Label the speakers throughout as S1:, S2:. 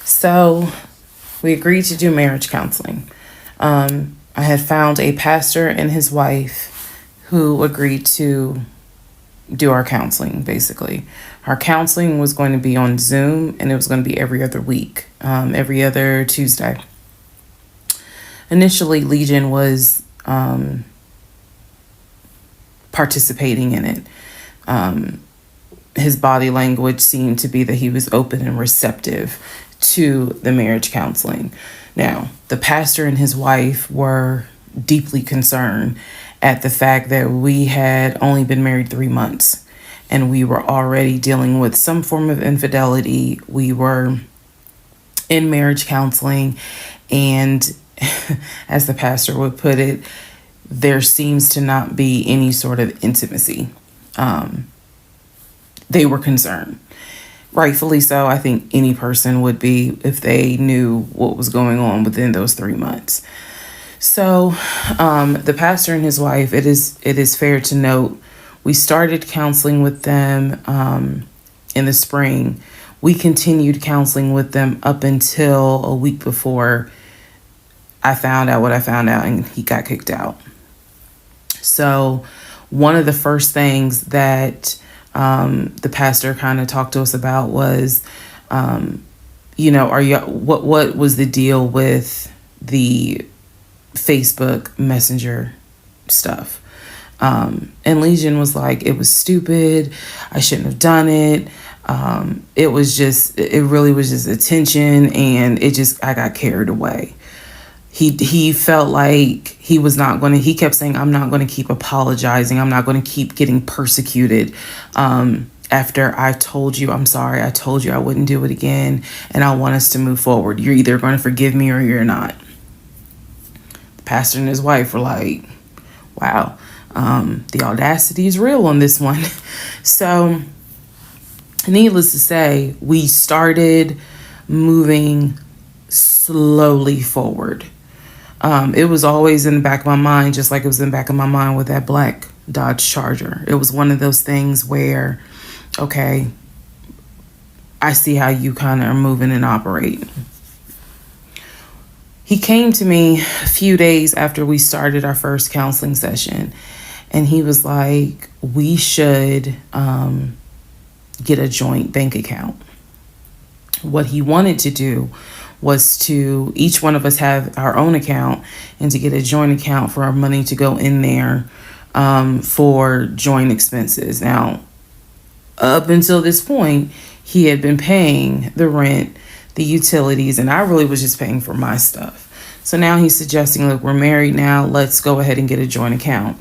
S1: So we agreed to do marriage counseling. I had found a pastor and his wife who agreed to do our counseling, basically. Our counseling was going to be on Zoom, and it was going to be every other week, every other Tuesday. Initially, Legion was participating in it. His body language seemed to be that he was open and receptive to the marriage counseling. Now, the pastor and his wife were deeply concerned at the fact that we had only been married 3 months and we were already dealing with some form of infidelity. We were in marriage counseling, and as the pastor would put it, there seems to not be any sort of intimacy. They were concerned. Rightfully so. I think any person would be if they knew what was going on within those 3 months. So the pastor and his wife, it is fair to note, we started counseling with them in the spring. We continued counseling with them up until a week before I found out what I found out, and he got kicked out. So one of the first things that the pastor kind of talked to us about was, what was the deal with the Facebook Messenger stuff? And Legion was like, it was stupid. I shouldn't have done it. It really was just attention, and I got carried away. He felt like he was not going to, he kept saying, I'm not going to keep apologizing. I'm not going to keep getting persecuted. After I told you, I'm sorry, I told you I wouldn't do it again, and I want us to move forward. You're either going to forgive me or you're not. The pastor and his wife were like, wow, the audacity is real on this one. So needless to say, we started moving slowly forward. It was always in the back of my mind, just like it was in the back of my mind with that black Dodge Charger. It was one of those things where, okay, I see how you kind of are moving and operating. He came to me a few days after we started our first counseling session, and he was like, we should get a joint bank account. What he wanted to do was to each one of us have our own account, and to get a joint account for our money to go in there for joint expenses. Now, up until this point, he had been paying the rent, the utilities, and I really was just paying for my stuff. So now he's suggesting, look, we're married now, let's go ahead and get a joint account.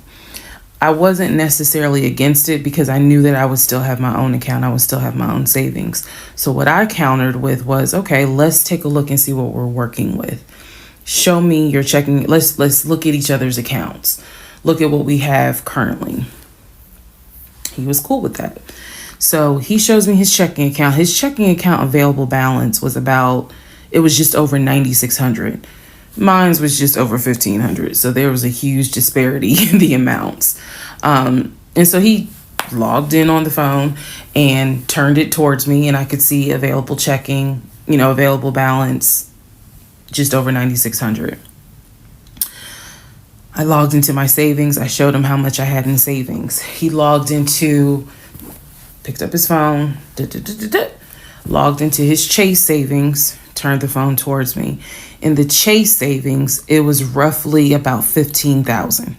S1: I wasn't necessarily against it because I knew that I would still have my own account. I would still have my own savings. So what I countered with was, okay, let's take a look and see what we're working with. Show me your checking. Let's look at each other's accounts. Look at what we have currently. He was cool with that. So he shows me his checking account. His checking account available balance was just over $9,600. Mine was just over $1,500. So there was a huge disparity in the amounts. And so he logged in on the phone and turned it towards me, and I could see available checking, available balance, just over $9,600. I logged into my savings. I showed him how much I had in savings. He picked up his phone, logged into his Chase savings, turned the phone towards me. In the Chase savings, it was roughly about $15,000.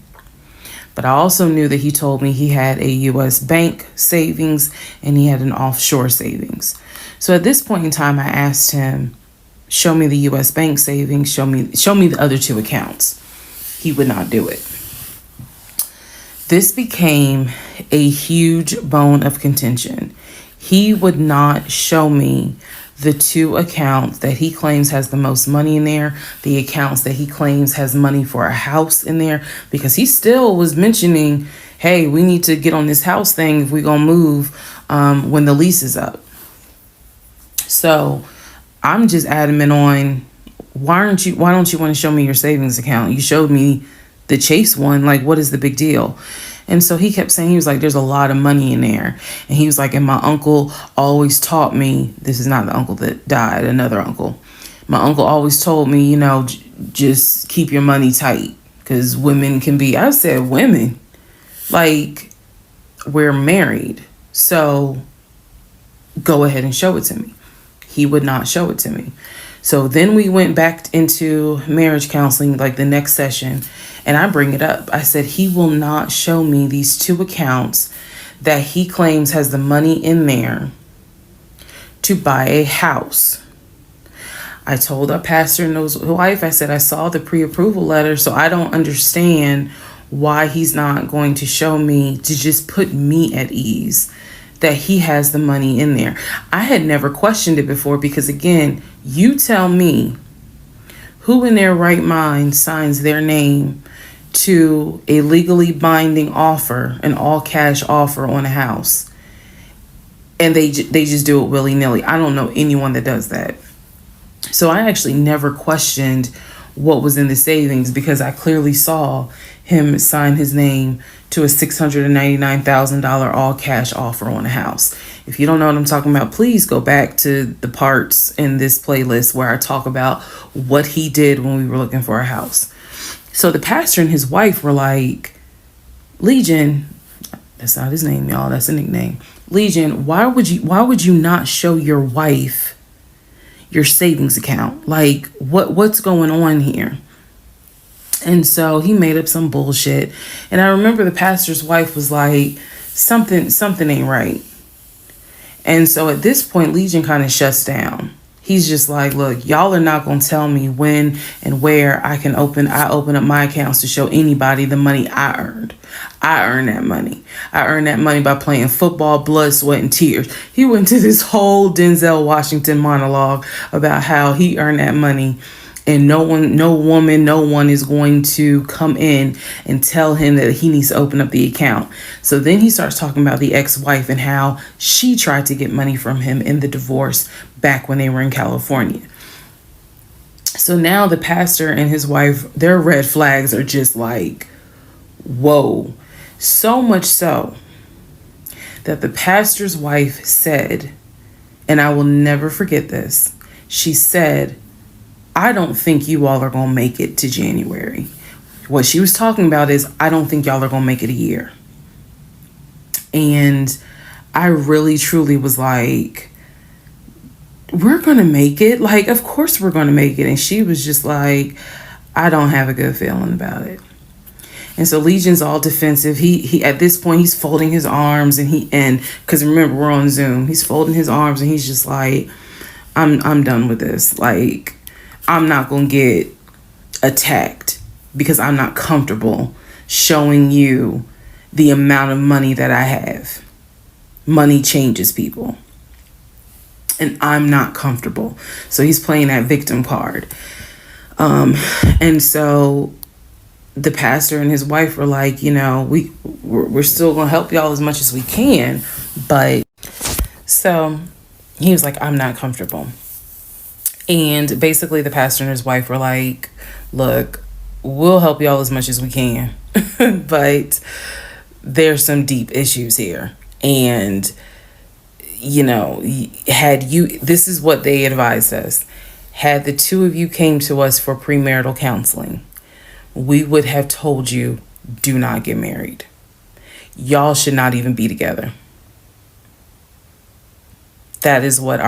S1: But I also knew that he told me he had a U.S. bank savings and he had an offshore savings. So at this point in time, I asked him, show me the U.S. bank savings, show me the other two accounts. He would not do it. This became a huge bone of contention. He would not show me the two accounts that he claims has the most money in there, the accounts that he claims has money for a house in there, because he still was mentioning, hey, we need to get on this house thing if we're going to move when the lease is up. So I'm just adamant on, why don't you want to show me your savings account? You showed me the Chase one. Like, what is the big deal? And so he kept saying, he was like, there's a lot of money in there. And he was like, and my uncle always taught me, this is not the uncle that died, another uncle. My uncle always told me, just keep your money tight because women can be, I said, women, like, we're married. So go ahead and show it to me. He would not show it to me. So then we went back into marriage counseling, like the next session, and I bring it up. I said, he will not show me these 2 accounts that he claims has the money in there to buy a house. I told our pastor and his wife, I said, I saw the pre-approval letter, so I don't understand why he's not going to show me, to just put me at ease that he has the money in there. I had never questioned it before because, again, you tell me who in their right mind signs their name to a legally binding offer, an all-cash offer on a house, and they just do it willy-nilly. I don't know anyone that does that. So I actually never questioned what was in the savings because I clearly saw him sign his name to a $699,000 all cash offer on a house. If you don't know what I'm talking about, please go back to the parts in this playlist where I talk about what he did when we were looking for a house. So the pastor and his wife were like, Legion, that's not his name, y'all, that's a nickname. Legion, why would you not show your wife your savings account? Like, what's going on here? And so he made up some bullshit. And I remember the pastor's wife was like, something ain't right. And so at this point, Legion kind of shuts down. He's just like, look, y'all are not going to tell me when and where I open up my accounts to show anybody the money I earned. I earned that money. I earned that money by playing football, blood, sweat, and tears. He went to this whole Denzel Washington monologue about how he earned that money. And no one is going to come in and tell him that he needs to open up the account. So then he starts talking about the ex-wife and how she tried to get money from him in the divorce back when they were in California. So now the pastor and his wife, their red flags are just like, whoa. So much so that the pastor's wife said, and I will never forget this, she said, I don't think you all are going to make it to January. What she was talking about is, I don't think y'all are going to make it a year. And I really, truly was like, we're going to make it. Like, of course we're going to make it. And she was just like, I don't have a good feeling about it. And so Legion's all defensive. He at this point, he's folding his arms and because remember, we're on Zoom. He's folding his arms and he's just like, I'm done with this. Like, I'm not going to get attacked because I'm not comfortable showing you the amount of money that I have. Money changes people. And I'm not comfortable. So he's playing that victim card. And so the pastor and his wife were like, we're still going to help y'all as much as we can. But so he was like, I'm not comfortable. And basically the pastor and his wife were like, look, we'll help y'all as much as we can, but there's some deep issues here. And, this is what they advised us. Had the 2 of you came to us for premarital counseling, we would have told you, do not get married. Y'all should not even be together. That is what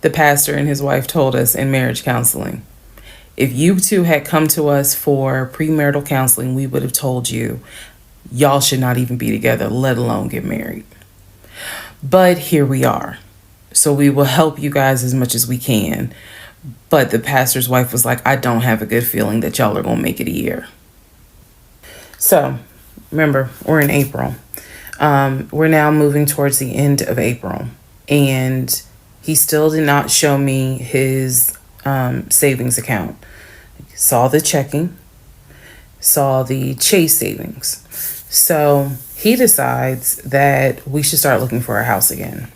S1: the pastor and his wife told us in marriage counseling. If you 2 had come to us for premarital counseling, we would have told you, y'all should not even be together, let alone get married. But here we are. So we will help you guys as much as we can. But the pastor's wife was like, I don't have a good feeling that y'all are going to make it a year. So remember, we're in April. We're now moving towards the end of April. And he still did not show me his savings account. Saw the checking, saw the Chase savings. So he decides that we should start looking for a house again.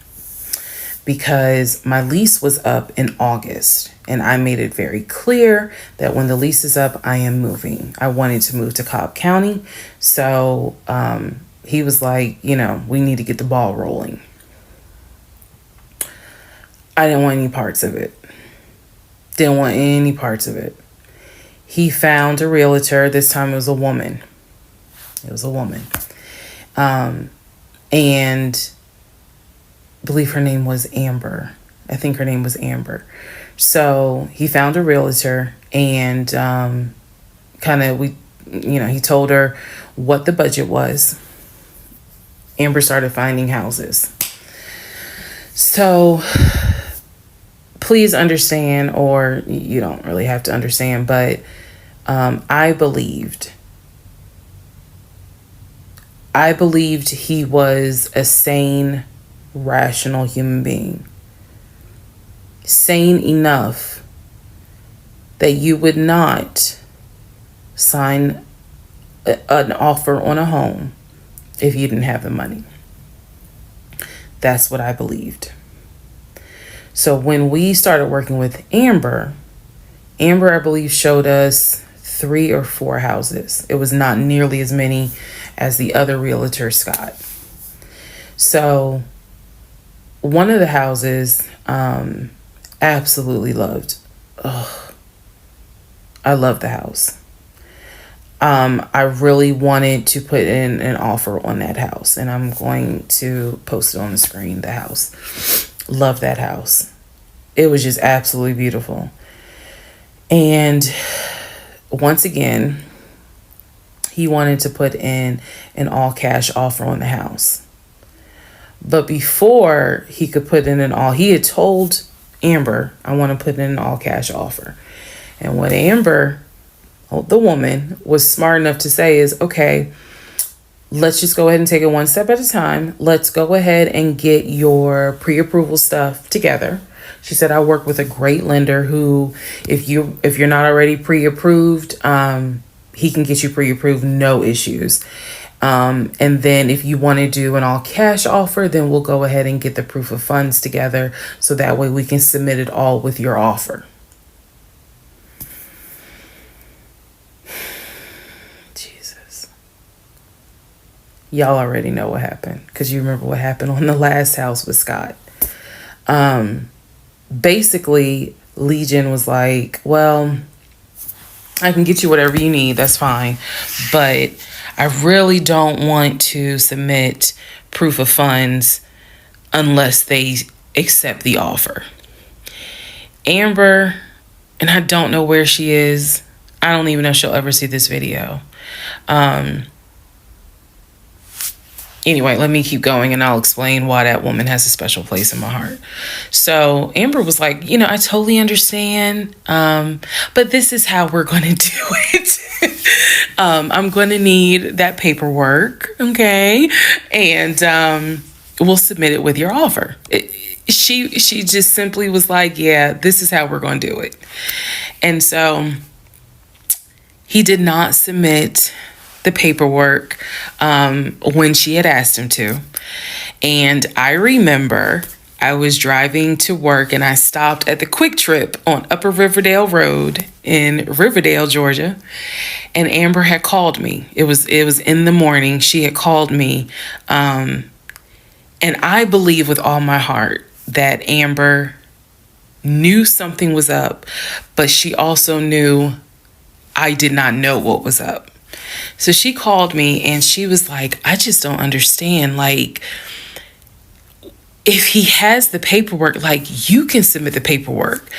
S1: because my lease was up in August. And I made it very clear that when the lease is up, I am moving. I wanted to move to Cobb County. So he was like, we need to get the ball rolling. I didn't want any parts of it. Didn't want any parts of it. He found a realtor. This time it was a woman. It was a woman. And I believe her name was Amber. I think her name was Amber. So he found a realtor and he told her what the budget was. Amber started finding houses. So please understand, or you don't really have to understand, but I believed he was a sane, rational human being. Sane enough that you would not sign an offer on a home if you didn't have the money. That's what I believed. So when we started working with Amber, I believe, showed us 3 or 4 houses. It was not nearly as many as the other realtor, Scott. So one of the houses, absolutely loved. Ugh. I love the house. I really wanted to put in an offer on that house, and I'm going to post it on the screen. The house. Love that house. It was just absolutely beautiful. And once again, he wanted to put in an all cash offer on the house. But before he could put in he had told Amber, I want to put in an all cash offer. And what Amber, the woman, was smart enough to say is, okay, let's just go ahead and take it one step at a time. Let's go ahead and get your pre-approval stuff together. She said, I work with a great lender who, if you're not already pre-approved, he can get you pre-approved, no issues. And then if you want to do an all cash offer, then we'll go ahead and get the proof of funds together. So that way we can submit it all with your offer. Jesus. Y'all already know what happened, because you remember what happened on the last house with Scott. Basically, Legion was like, well, I can get you whatever you need. That's fine. But I really don't want to submit proof of funds unless they accept the offer. Amber, and I don't know where she is. I don't even know if she'll ever see this video. Anyway, let me keep going and I'll explain why that woman has a special place in my heart. So Amber was like, I totally understand, but this is how we're going to do it. I'm going to need that paperwork, okay? And we'll submit it with your offer. She just simply was like, yeah, this is how we're going to do it. And so he did not submit the paperwork when she had asked him to. And I remember I was driving to work and I stopped at the Quick Trip on Upper Riverdale Road in Riverdale, Georgia. And Amber had called me. It was in the morning. She had called me. And I believe with all my heart that Amber knew something was up, but she also knew I did not know what was up. So she called me and she was like, I just don't understand. Like, if he has the paperwork, like, you can submit the paperwork.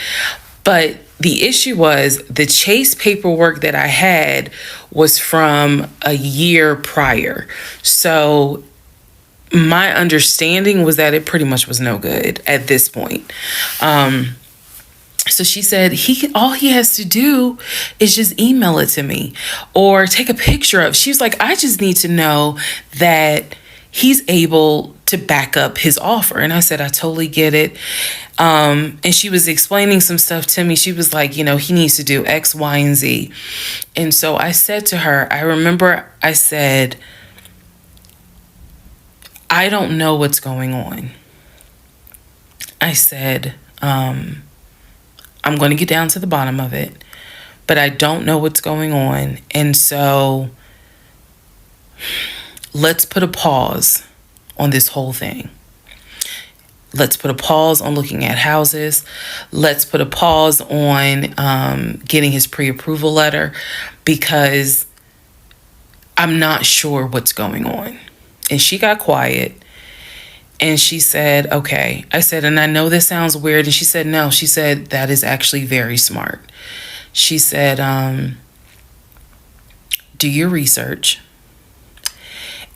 S1: But the issue was the Chase paperwork that I had was from a year prior. So my understanding was that it pretty much was no good at this point. So she said all he has to do is just email it to me or take a picture of. She was like, I just need to know that he's able to back up his offer. And I said, I totally get it. And she was explaining some stuff to me. She was like, he needs to do X, Y, and Z. And so I said to her, I remember I said, I don't know what's going on. I said, I'm going to get down to the bottom of it, but I don't know what's going on. And so let's put a pause on this whole thing. Let's put a pause on looking at houses. Let's put a pause on getting his pre-approval letter, because I'm not sure what's going on. And she got quiet and she said, okay. I said, and I know this sounds weird. And she said, no. She said, that is actually very smart. She said, do your research.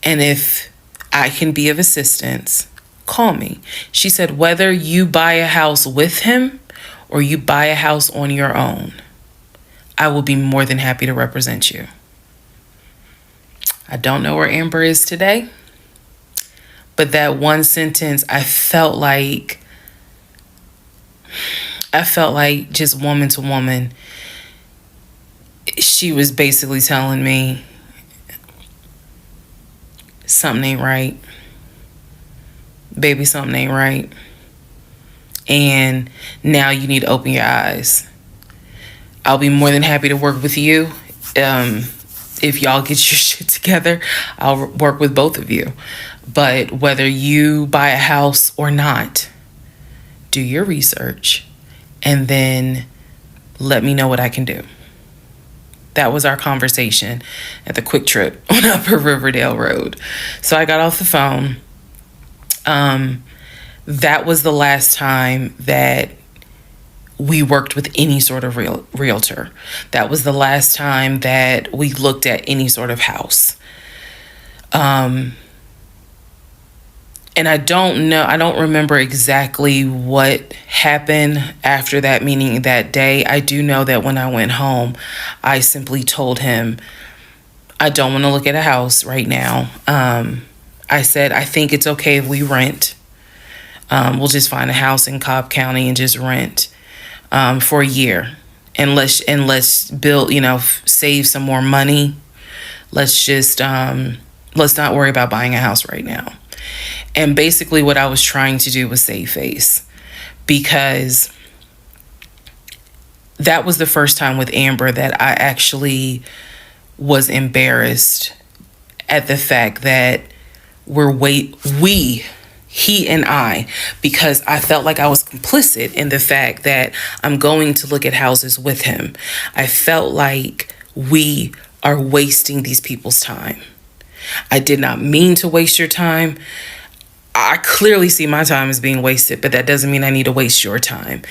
S1: And if I can be of assistance, call me. She said, whether you buy a house with him or you buy a house on your own, I will be more than happy to represent you. I don't know where Amber is today, but that one sentence, I felt like just woman to woman, she was basically telling me something ain't right. Baby, something ain't right. And now you need to open your eyes. I'll be more than happy to work with you. If y'all get your shit together, I'll work with both of you. But whether you buy a house or not, do your research and then let me know what I can do. That was our conversation at the Quick Trip on Upper Riverdale Road. So I got off the phone. That was the last time that we worked with any sort of realtor. That was the last time that we looked at any sort of house. And I don't remember exactly what happened after that meeting that day. I do know that when I went home, I simply told him, I don't want to look at a house right now. I said, I think it's okay if we rent. We'll just find a house in Cobb County and just rent for a year. And let's build, save some more money. Let's not worry about buying a house right now. And basically what I was trying to do was save face, because that was the first time with Amber that I actually was embarrassed at the fact that he and I, because I felt like I was complicit in the fact that I'm going to look at houses with him. I felt like we are wasting these people's time. I did not mean to waste your time. I clearly see my time as being wasted, but that doesn't mean I need to waste your time.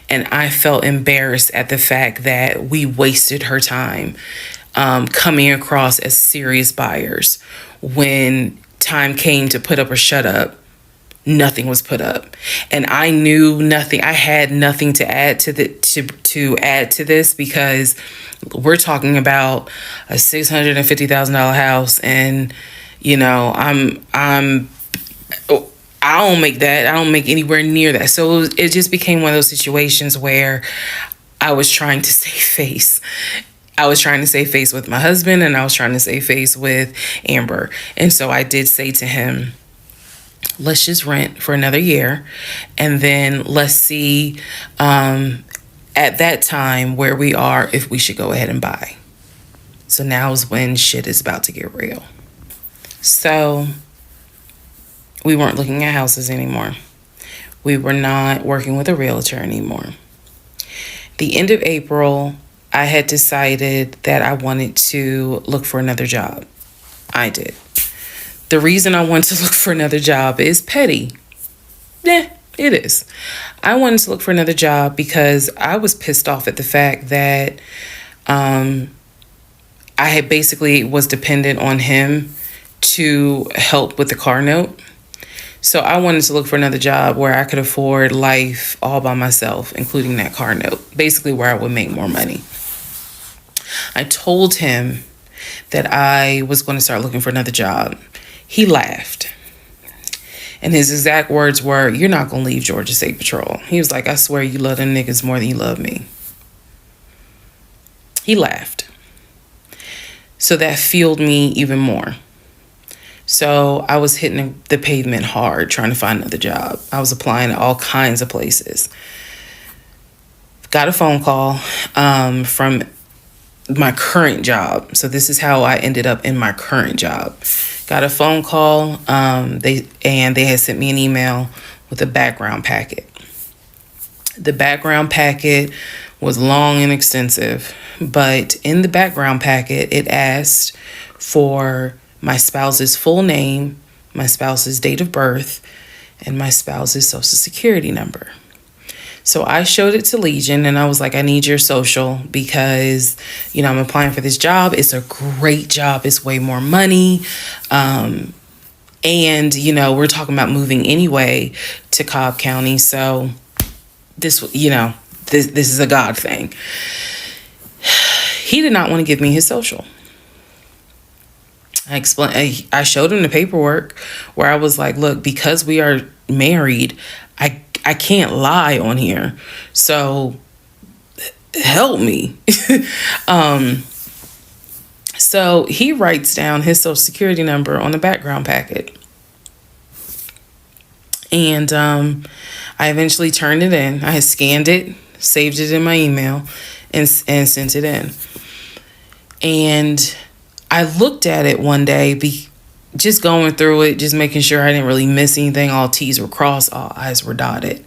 S1: And I felt embarrassed at the fact that we wasted her time coming across as serious buyers. When time came to put up or shut up, nothing was put up. And I knew nothing. I had nothing to add to add to this, because we're talking about a $650,000 house, and I don't make that. I don't make anywhere near that. So it just became one of those situations where I was trying to save face. I was trying to save face with my husband, and I was trying to save face with Amber. And so I did say to him, let's just rent for another year, and then let's see at that time where we are, if we should go ahead and buy. So now is when shit is about to get real. So we weren't looking at houses anymore. We were not working with a realtor anymore. The end of April, I had decided that I wanted to look for another job. I did. The reason I wanted to look for another job is petty. It is. I wanted to look for another job because I was pissed off at the fact that I had basically was dependent on him to help with the car note. So I wanted to look for another job where I could afford life all by myself, including that car note, basically where I would make more money. I told him that I was going to start looking for another job. He laughed. And his exact words were, "You're not going to leave Georgia State Patrol." He was like, "I swear you love them niggas more than you love me." He laughed. So that fueled me even more. So I was hitting the pavement hard trying to find another job. I was applying to all kinds of places. Got a phone call from my current job. So this is how I ended up in my current job. Got a phone call. They had sent me an email with a background packet. The background packet was long and extensive, but in the background packet, it asked for my spouse's full name, my spouse's date of birth, and my spouse's social security number. So I showed it to Legion and I was like, I need your social because, I'm applying for this job. It's a great job. It's way more money. And, we're talking about moving anyway to Cobb County. So this is a God thing. He did not want to give me his social. I showed him the paperwork where I was like, look, because we are married, I can't lie on here. So help me. So he writes down his social security number on the background packet. And I eventually turned it in. I had scanned it, saved it in my email, and sent it in. And I looked at it one day, just going through it, just making sure I didn't really miss anything. All T's were crossed, all I's were dotted.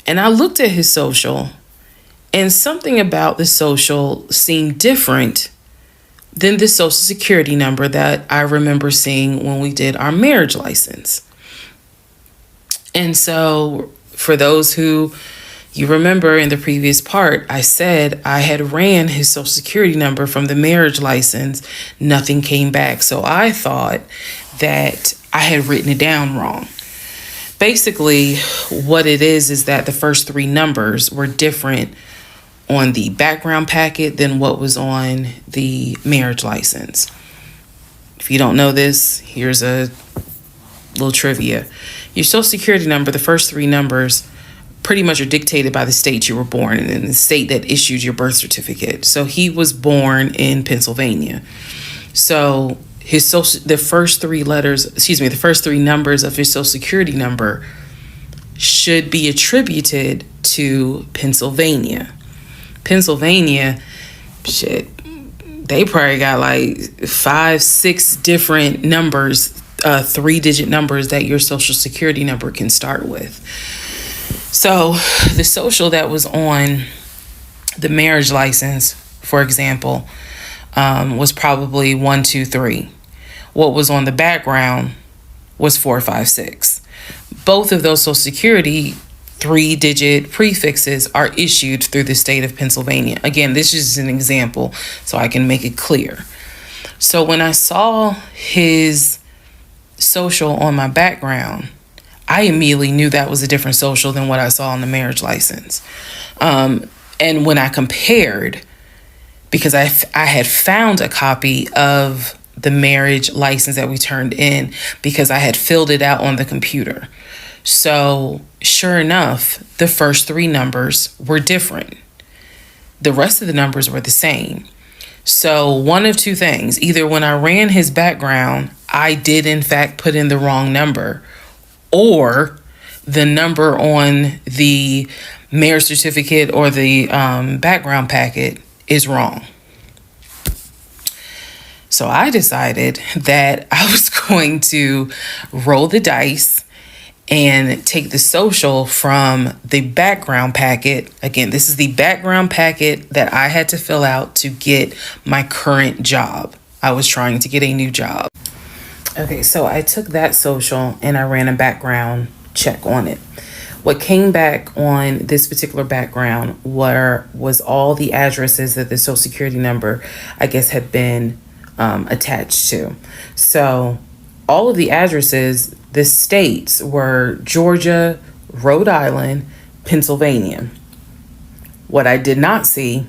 S1: And I looked at his social, and something about the social seemed different than the social security number that I remember seeing when we did our marriage license. And so for those who you remember in the previous part, I said I had ran his social security number from the marriage license. Nothing came back. So I thought that I had written it down wrong. Basically, what it is that the first three numbers were different on the background packet than what was on the marriage license. If you don't know this, here's a little trivia. Your social security number, the first three numbers, pretty much are dictated by the state you were born in and the state that issued your birth certificate. So he was born in Pennsylvania. So the first three numbers of his social security number should be attributed to Pennsylvania. Pennsylvania, they probably got like 5-6 different numbers, 3-digit numbers that your social security number can start with. So the social that was on the marriage license, for example, was probably 123. What was on the background was 456. Both of those social security 3-digit prefixes are issued through the state of Pennsylvania. Again, this is an example so I can make it clear. So when I saw his social on my background, I immediately knew that was a different social than what I saw on the marriage license. And when I compared, because I had found a copy of the marriage license that we turned in because I had filled it out on the computer. So sure enough, the first three numbers were different. The rest of the numbers were the same. So one of two things, either when I ran his background, I did in fact put in the wrong number, or the number on the marriage certificate or the background packet is wrong. So I decided that I was going to roll the dice and take the social from the background packet. Again, this is the background packet that I had to fill out to get my current job. I was trying to get a new job. Okay, so I took that social and I ran a background check on it. What came back on this particular background was all the addresses that the social security number, I guess, had been attached to. So all of the addresses, the states were Georgia, Rhode Island, Pennsylvania. What I did not see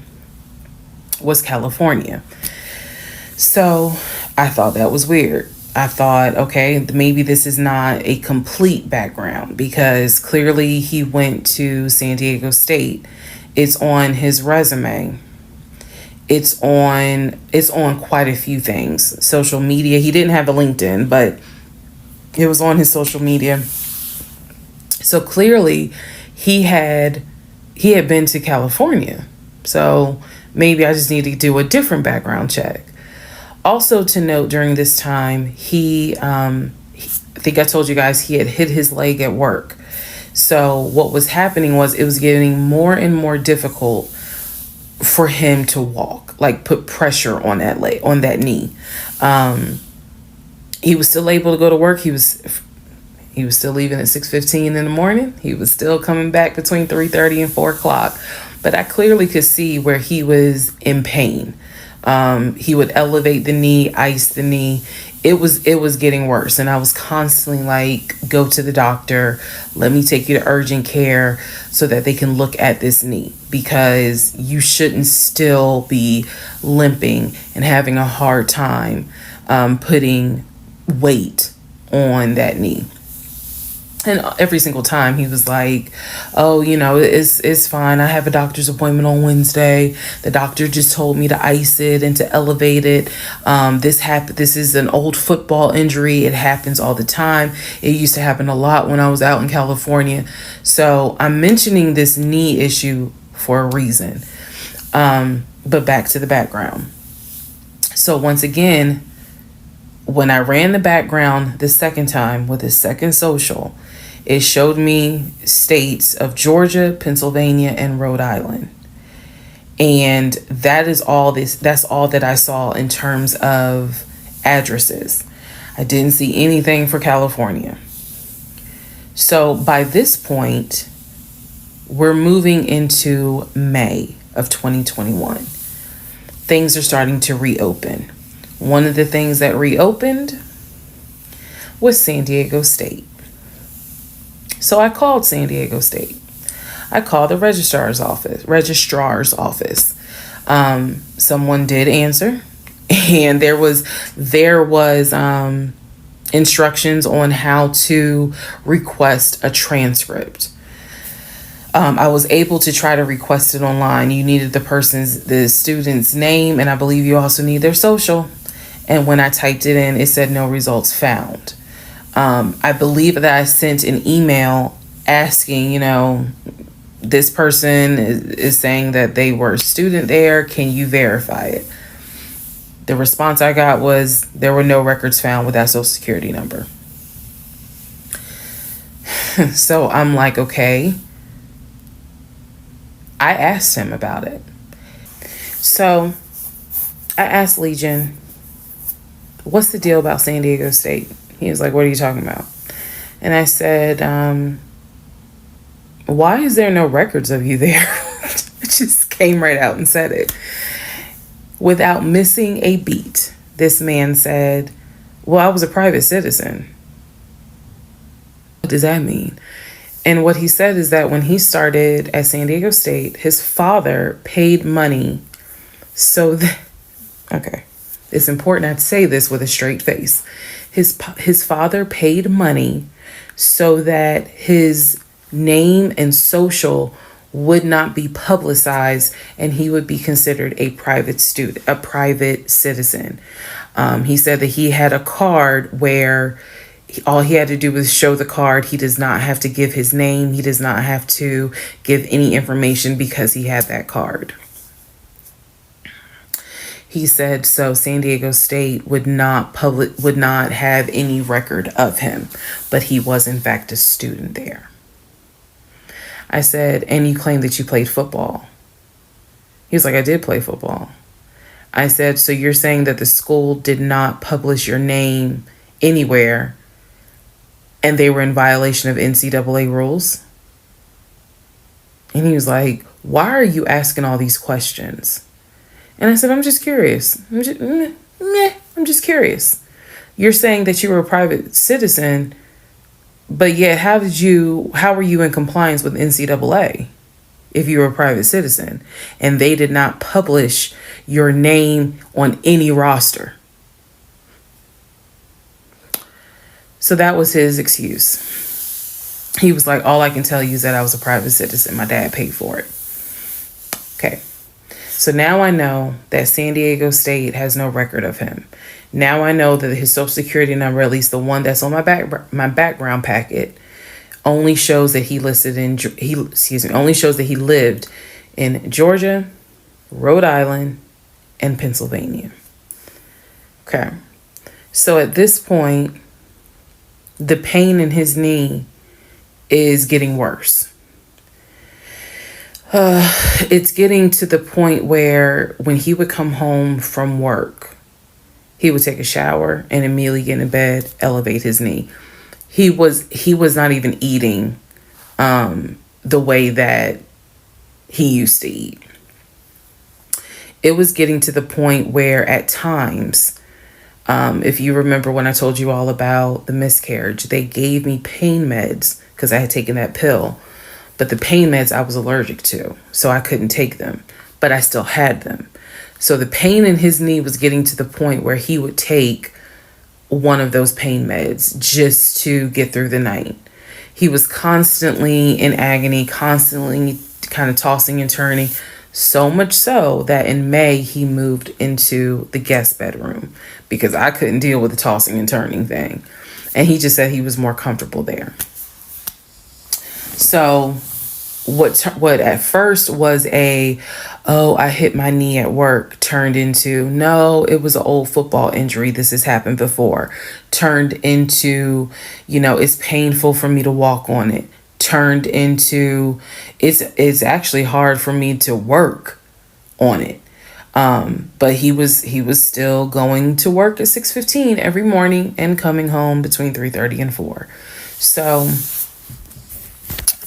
S1: was California. So I thought that was weird. I thought, okay, maybe this is not a complete background because clearly he went to San Diego State. It's on his resume. It's on quite a few things. Social media. He didn't have a LinkedIn, but it was on his social media. So clearly he had been to California. So maybe I just need to do a different background check. Also to note, during this time, I think I told you guys he had hit his leg at work. So what was happening was it was getting more and more difficult for him to walk, like put pressure on that leg, on that knee. He was still able to go to work. He was still leaving at 6:15 in the morning. He was still coming back between 3:30 and 4 o'clock. But I clearly could see where he was in pain. He would elevate the knee, ice the knee. It was getting worse. And I was constantly like, go to the doctor. Let me take you to urgent care so that they can look at this knee, because you shouldn't still be limping and having a hard time putting weight on that knee. And every single time he was like, oh, it's fine. I have a doctor's appointment on Wednesday. The doctor just told me to ice it and to elevate it. This is an old football injury. It happens all the time. It used to happen a lot when I was out in California. So I'm mentioning this knee issue for a reason. But back to the background. So once again, when I ran the background the second time with his second social, it showed me states of Georgia, Pennsylvania, and Rhode Island. And that's all that I saw in terms of addresses. I didn't see anything for California. So by this point, we're moving into May of 2021. Things are starting to reopen. One of the things that reopened was San Diego State. So I called San Diego State. I called the registrar's office. Someone did answer, and there was instructions on how to request a transcript. I was able to try to request it online. You needed the student's name, and I believe you also need their social. And when I typed it in, it said no results found. I believe that I sent an email asking, this person is saying that they were a student there. Can you verify it? The response I got was there were no records found with that social security number. So I'm like, okay. I asked him about it. So I asked Legion, what's the deal about San Diego State? He was like, what are you talking about? And I said, why is there no records of you there? I just came right out and said it. Without missing a beat, this man said, well, I was a private citizen. What does that mean? And what he said is that when he started at San Diego State, his father paid money so that, okay, it's important I have to say this with a straight face. His father paid money so that his name and social would not be publicized and he would be considered a private citizen. He said that he had a card where all he had to do was show the card. He does not have to give his name. He does not have to give any information because he had that card. He said so San Diego State would not have any record of him, but he was in fact a student there. I said, and you claim that you played football. He was like, I did play football. I said, so you're saying that the school did not publish your name anywhere and they were in violation of NCAA rules? And he was like, why are you asking all these questions? And I said, I'm just curious. I'm just curious. You're saying that you were a private citizen, but yet how were you in compliance with NCAA if you were a private citizen and they did not publish your name on any roster? So that was his excuse. He was like, all I can tell you is that I was a private citizen. My dad paid for it. Okay. So now I know that San Diego State has no record of him. Now I know that his social security number, at least the one that's on my background packet, only shows that only shows that he lived in Georgia, Rhode Island, and Pennsylvania. Okay. So at this point, the pain in his knee is getting worse. It's getting to the point where when he would come home from work, he would take a shower and immediately get in bed, elevate his knee. He was not even eating the way that he used to eat. It was getting to the point where at times, if you remember when I told you all about the miscarriage, they gave me pain meds because I had taken that pill. But the pain meds I was allergic to, so I couldn't take them. But I still had them. So the pain in his knee was getting to the point where he would take one of those pain meds just to get through the night. He was constantly in agony, constantly kind of tossing and turning. So much so that in May, he moved into the guest bedroom because I couldn't deal with the tossing and turning thing. And he just said he was more comfortable there. So what at first was I hit my knee at work, turned into, no, it was an old football injury. This has happened before. Turned into, it's painful for me to walk on it. Turned into, it's actually hard for me to work on it. But he was still going to work at 6:15 every morning and coming home between 3:30 and 4. So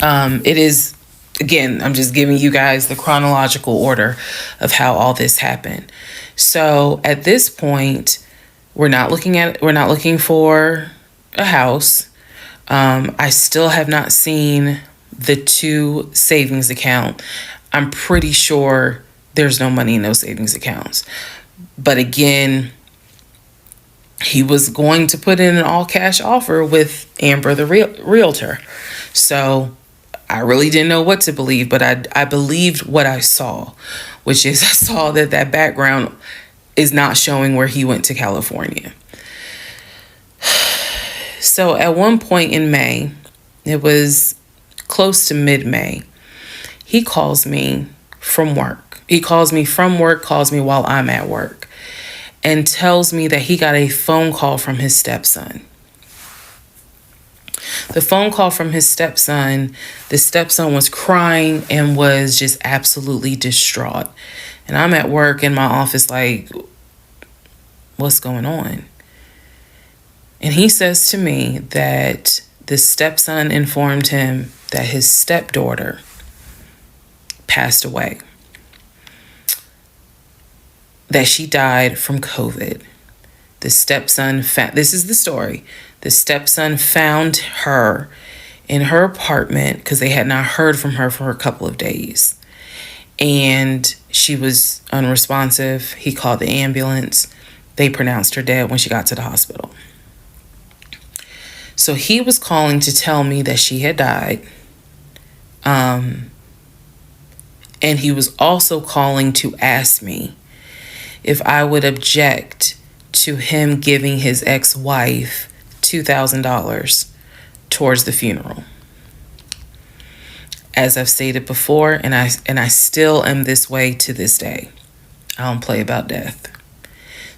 S1: it is, again, I'm just giving you guys the chronological order of how all this happened. So at this point, we're not looking for a house. I still have not seen the 2 savings account. I'm pretty sure there's no money in those savings accounts. But again, he was going to put in an all cash offer with Amber, the realtor. So I really didn't know what to believe, but I believed what I saw, which is I saw that background is not showing where he went to California. So at one point in May, it was close to mid-May, he calls me from work. He calls me from work, calls me while I'm at work, and tells me that he got a phone call from his stepson. The phone call from his stepson, the stepson was crying and was just absolutely distraught. And I'm at work in my office like, what's going on? And he says to me that the stepson informed him that his stepdaughter passed away, that she died from COVID. The stepson, this is the story. The stepson found her in her apartment because they had not heard from her for a couple of days. And she was unresponsive. He called the ambulance. They pronounced her dead when she got to the hospital. So he was calling to tell me that she had died. And he was also calling to ask me if I would object to him giving his ex-wife $2,000 towards the funeral. As I've stated before, and I still am this way to this day. I don't play about death.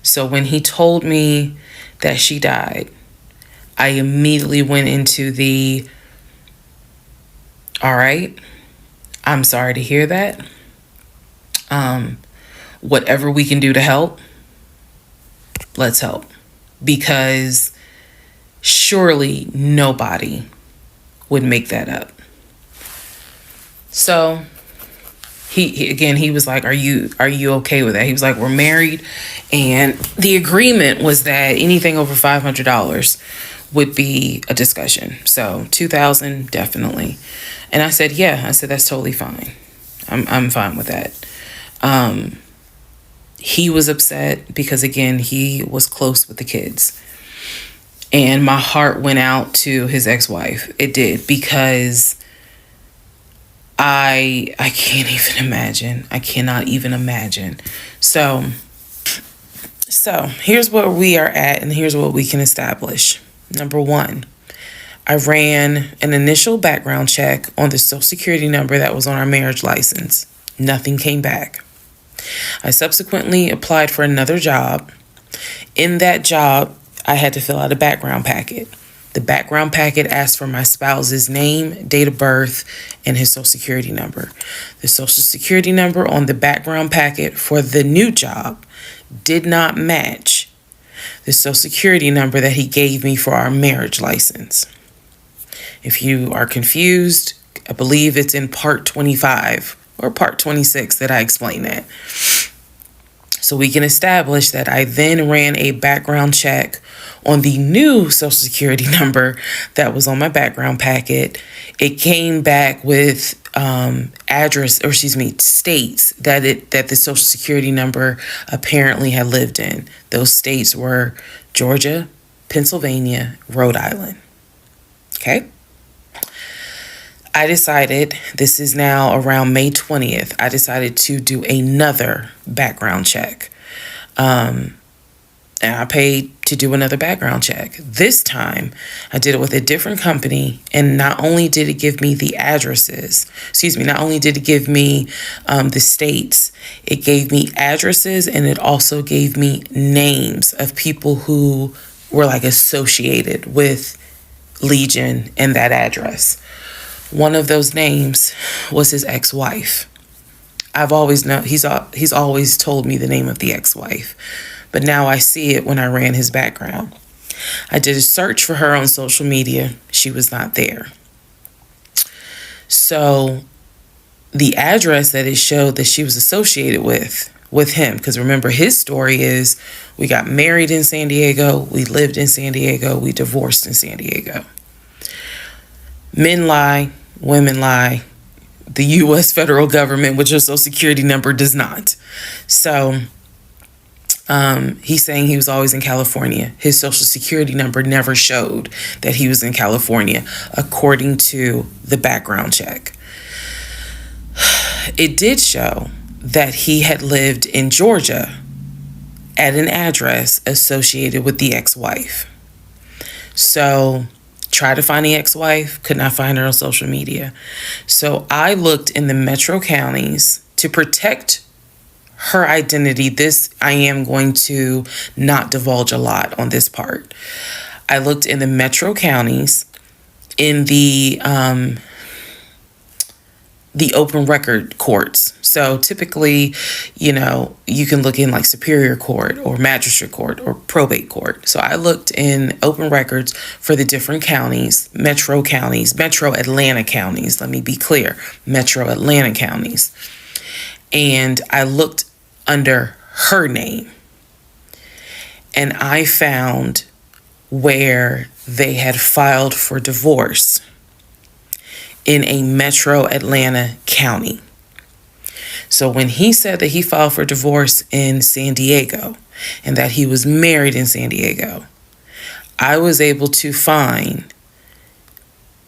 S1: So when he told me that she died, I immediately went into the, all right, I'm sorry to hear that. Whatever we can do to help, let's help. Because surely nobody would make that up. So he was like, are you okay with that? He was like, we're married, and the agreement was that anything over $500 would be a discussion. So $2,000 definitely. And I said, yeah. I said, that's totally fine. I'm fine with that. He was upset because, again, he was close with the kids. And my heart went out to his ex-wife. It did, because I can't even imagine. I cannot even imagine. So here's where we are at, and here's what we can establish. Number one, I ran an initial background check on the social security number that was on our marriage license. Nothing came back. I subsequently applied for another job. In that job, I had to fill out a background packet. The background packet asked for my spouse's name, date of birth, and his social security number. The social security number on the background packet for the new job did not match the social security number that he gave me for our marriage license. If you are confused, I believe it's in Part 25 or Part 26 that I explain that. So we can establish that I then ran a background check on the new social security number that was on my background packet. It came back with states that the social security number apparently had lived in. Those states were Georgia, Pennsylvania, Rhode Island. Okay. I decided, this is now around May 20th, I decided to do another background check. And I paid to do another background check. This time, I did it with a different company, and not only did it give me the not only did it give me the states, it gave me addresses, and it also gave me names of people who were like associated with Legion and that address. One of those names was his ex-wife. I've always known, he's always told me the name of the ex-wife, but now I see it when I ran his background. I did a search for her on social media. She was not there. So the address that it showed that she was associated with him, because remember, his story is we got married in San Diego, we lived in San Diego, we divorced in San Diego. Men lie, women lie. The U.S. federal government with your social security number does not. So he's saying he was always in California. His social security number never showed that he was in California, according to the background check. It did show that he had lived in Georgia at an address associated with the ex-wife. So tried to find the ex-wife, could not find her on social media. So I looked in the metro counties to protect her identity. This, I am going to not divulge a lot on this part. I looked in the metro counties in the open record courts. So typically, you can look in like Superior Court or Magistrate Court or Probate Court. So I looked in open records for the different counties, metro Atlanta counties. Let me be clear, metro Atlanta counties. And I looked under her name. And I found where they had filed for divorce in a metro Atlanta county. So when he said that he filed for divorce in San Diego and that he was married in San Diego, I was able to find,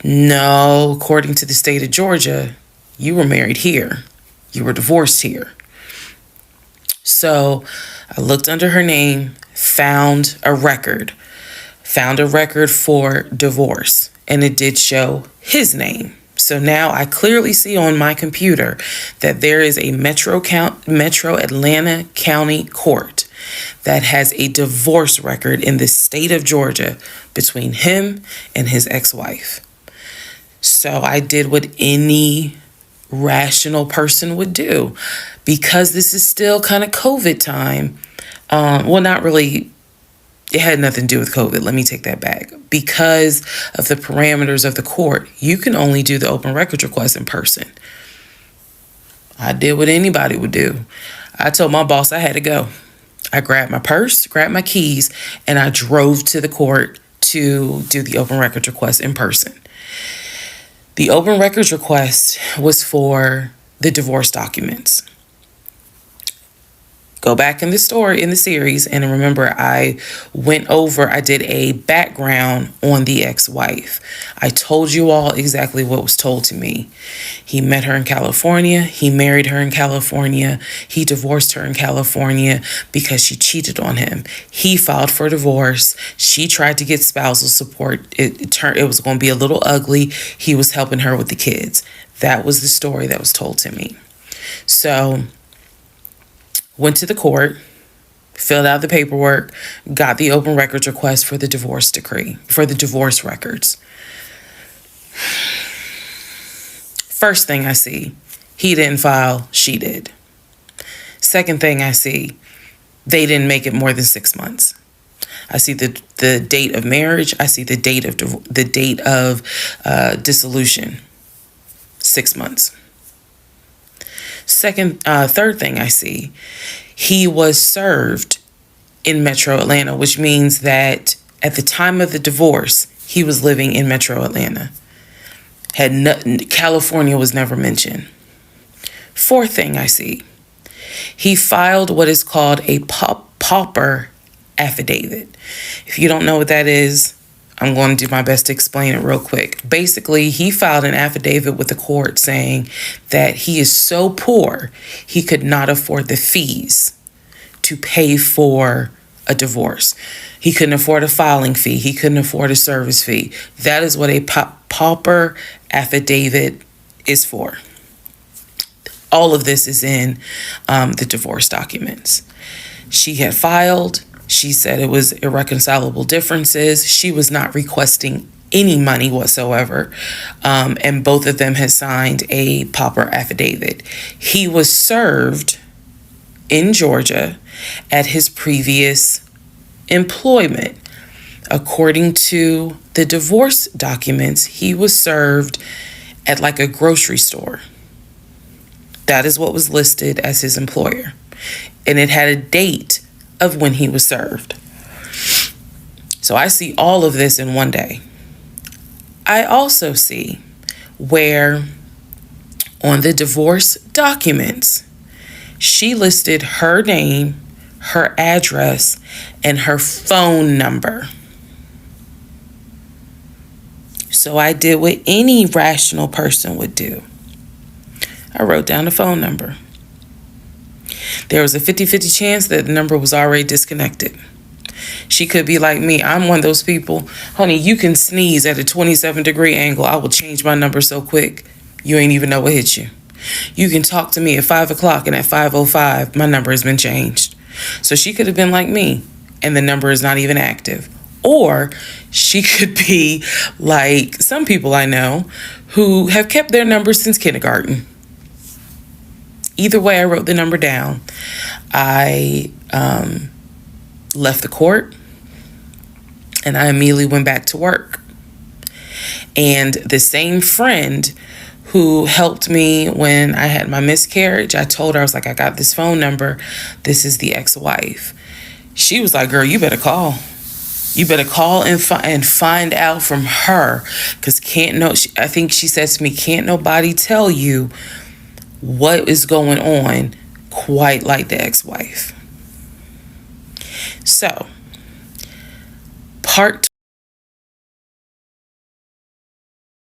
S1: no, according to the state of Georgia, you were married here. You were divorced here. So I looked under her name, found a record for divorce, and it did show his name. So now I clearly see on my computer that there is a metro Atlanta County Court that has a divorce record in the state of Georgia between him and his ex-wife. So I did what any rational person would do, because this is still kind of COVID time. Well, not really. It had nothing to do with COVID. Let me take that back. Because of the parameters of the court, you can only do the open records request in person. I did what anybody would do. I told my boss I had to go. I grabbed my purse, grabbed my keys, and I drove to the court to do the open records request in person. The open records request was for the divorce documents. Go back in the series, and remember, I did a background on the ex-wife. I told you all exactly what was told to me. He met her in California. He married her in California. He divorced her in California because she cheated on him. He filed for divorce. She tried to get spousal support. It was going to be a little ugly. He was helping her with the kids. That was the story that was told to me. So, went to the court, filled out the paperwork, got the open records request for the divorce decree, for the divorce records. First thing I see, he didn't file, she did. Second thing I see, they didn't make it more than 6 months. I see the date of marriage. I see the date of dissolution. 6 months. Third thing I see, he was served in Metro Atlanta, which means that at the time of the divorce, he was living in Metro Atlanta. California was never mentioned. Fourth thing I see, he filed what is called a pauper affidavit. If you don't know what that is, I'm going to do my best to explain it real quick. Basically, he filed an affidavit with the court saying that he is so poor, he could not afford the fees to pay for a divorce. He couldn't afford a filing fee. He couldn't afford a service fee. That is what a pauper affidavit is for. All of this is in the divorce documents. She had filed. She said it was irreconcilable differences. She was not requesting any money whatsoever. And both of them had signed a pauper affidavit. He was served in Georgia at his previous employment. According to the divorce documents, he was served at like a grocery store. That is what was listed as his employer. And it had a date of when he was served. So I see all of this in one day. I also see where on the divorce documents, she listed her name, her address, and her phone number. So I did what any rational person would do. I wrote down the phone number. There was a 50-50 chance that the number was already disconnected. She could be like me. I'm one of those people. Honey, you can sneeze at a 27-degree angle. I will change my number so quick, you ain't even know what hit you. You can talk to me at 5 o'clock, and at 5:05, my number has been changed. So she could have been like me, and the number is not even active. Or she could be like some people I know who have kept their numbers since kindergarten. Either way, I wrote the number down. I left the court, and I immediately went back to work. And the same friend who helped me when I had my miscarriage, I told her, I was like, I got this phone number. This is the ex-wife. She was like, girl, you better call. You better call and find out from her. Because I think she said to me, can't nobody tell you what is going on quite like the ex-wife. So, part